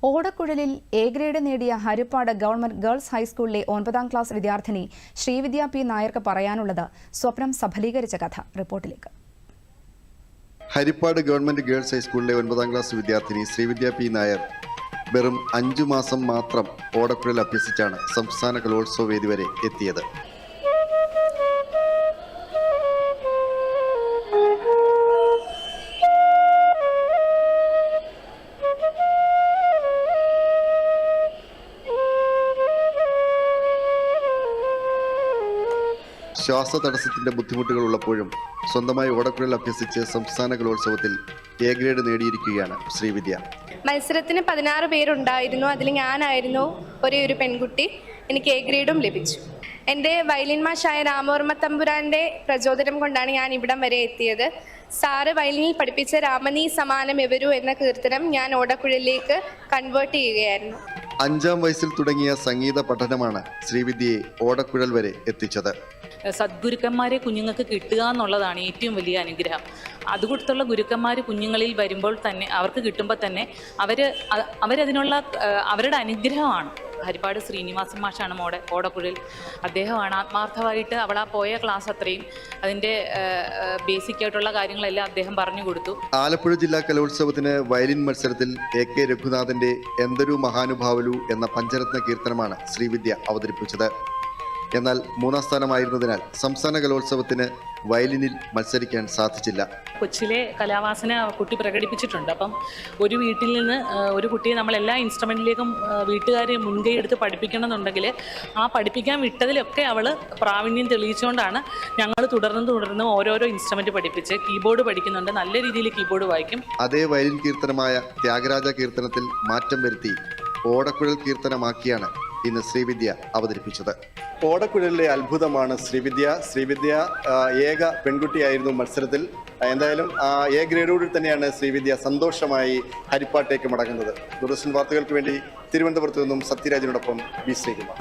ഓടക്കുഴലിൽ A grade നേടിയ Harippad government girls ഹൈസ്കൂളിലെ 9ാം class വിദ്യാർത്ഥിനി ശ്രീവിദ്യ പി നായർക്ക് പറയാനുള്ളത് സ്വപ്നം സഫലീകരിച്ച കഥ. റിപ്പോർട്ടിലേക്ക്. ഹരിപ്പാട് ഗവൺമെന്റ് ഗേൾസ് ഹൈസ്കൂളിലെ 9ാം ക്ലാസ് വിദ്യാർത്ഥിനി ശ്രീവിദ്യ പി നായർ വെറും 5 മാസം മാത്രം ഓടക്കുഴൽ അഭ്യസിച്ചാണ് സംസ്ഥാന കലോത്സവ വേദി വരെ എത്തിയത്. ശ്വാസതടസ്സത്തിന്റെ ബുദ്ധിമുട്ടുകൾ ഉള്ളപ്പോഴും സ്വന്തമായി ഓടക്കുഴൽ അഭ്യസിച്ച് സംസ്ഥാന കലോത്സവത്തിൽ എ ഗ്രേഡ് നേടിയിരിക്കുകയാണ് ശ്രീവിദ്യ. മത്സരത്തിന് 16 പേരുണ്ടായിരുന്നു. അതിൽ ഞാനായിരുന്നു ഒരേ ഒരു പെൺകുട്ടി. എനിക്ക് എ ഗ്രേഡും ലഭിച്ചു. എൻ്റെ വയലിൻ മാഷായ രാമവർമ്മ തമ്പുരാൻ്റെ പ്രചോദനം കൊണ്ടാണ് ഞാൻ ഇവിടം വരെ എത്തിയത്. സാറ് വയലിനിൽ പഠിപ്പിച്ച രാമനീ സമാനം എവരു എന്ന കീർത്തനം ഞാൻ ഓടക്കുഴലിലേക്ക് കൺവേർട്ട് ചെയ്യുകയായിരുന്നു. 5ാം വയസ്സിൽ തുടങ്ങിയ സംഗീത പഠനമാണ് ശ്രീവിദ്യയെ ഓടക്കുഴൽ വരെ എത്തിച്ചത്. സദ്ഗുരുക്കന്മാരെ കുഞ്ഞുങ്ങൾക്ക് കിട്ടുക എന്നുള്ളതാണ് ഏറ്റവും വലിയ അനുഗ്രഹം. അതുകൊടുത്തുള്ള ഗുരുക്കന്മാർ കുഞ്ഞുങ്ങളിൽ വരുമ്പോൾ തന്നെ അവർക്ക് കിട്ടുമ്പോൾ തന്നെ അവരതിനുള്ള അവരുടെ അനുഗ്രഹമാണ്. ഹരിപ്പാട് ശ്രീനിവാസൻ മാഷാണ് ഓടക്കുഴൽ. അദ്ദേഹമാണ് ആത്മാർത്ഥമായിട്ട് അവൾ പോയ ക്ലാസ് അത്രയും അതിൻ്റെ ബേസിക് ആയിട്ടുള്ള കാര്യങ്ങളെല്ലാം അദ്ദേഹം പറഞ്ഞു കൊടുത്തു. ആലപ്പുഴ ജില്ലാ കലോത്സവത്തിന് വയലിൻ മത്സരത്തിൽ AK രഘുനാഥന്റെ എന്തൊരു മഹാനുഭാവലു എന്ന പഞ്ചരത്ന കീർത്തനമാണ് ശ്രീവിദ്യ അവതരിപ്പിച്ചത്. എന്നാൽ 3ാം സ്ഥാനമായിരുന്നതിനാൽ സംസ്ഥാന കലോത്സവത്തിന് വയലിനിൽ മത്സരിക്കാൻ സാധിച്ചില്ല. കൊച്ചിലെ കലാവാസന കുട്ടി പ്രകടിപ്പിച്ചിട്ടുണ്ട്. അപ്പം ഒരു വീട്ടിൽ നിന്ന് ഒരു കുട്ടിയെ നമ്മൾ എല്ലാ ഇൻസ്ട്രുമെൻറ്റിലേക്കും വീട്ടുകാരെ മുൻകൈ എടുത്ത് പഠിപ്പിക്കണമെന്നുണ്ടെങ്കിൽ ആ പഠിപ്പിക്കാൻ വിട്ടതിലൊക്കെ അവൾ പ്രാവീണ്യം തെളിയിച്ചുകൊണ്ടാണ് ഞങ്ങൾ തുടർന്ന് ഓരോരോ ഇൻസ്ട്രുമെൻറ്റ് പഠിപ്പിച്ച് കീബോർഡ് പഠിക്കുന്നുണ്ട്. നല്ല രീതിയിൽ കീബോർഡ് വായിക്കും. അതേ വയലിൻ കീർത്തനമായ ത്യാഗരാജ കീർത്തനത്തിൽ മാറ്റം വരുത്തി ഓടക്കുഴൽ കീർത്തനമാക്കിയാണ് ഇന്ന് ശ്രീവിദ്യ അവതരിപ്പിച്ചത്. ഓടക്കുഴലിലെ അത്ഭുതമാണ് ശ്രീവിദ്യ ഏക പെൺകുട്ടിയായിരുന്നു മത്സരത്തിൽ. എന്തായാലും A ഗ്രേഡോടിൽ തന്നെയാണ് ശ്രീവിദ്യ സന്തോഷമായി ഹരിപ്പാട്ടേക്ക് മടങ്ങുന്നത്. ദൂരദർശൻ വാർത്തകൾക്ക് വേണ്ടി തിരുവനന്തപുരത്ത് നിന്നും സത്യരാജിനോടൊപ്പം B. ശ്രീകുമാർ.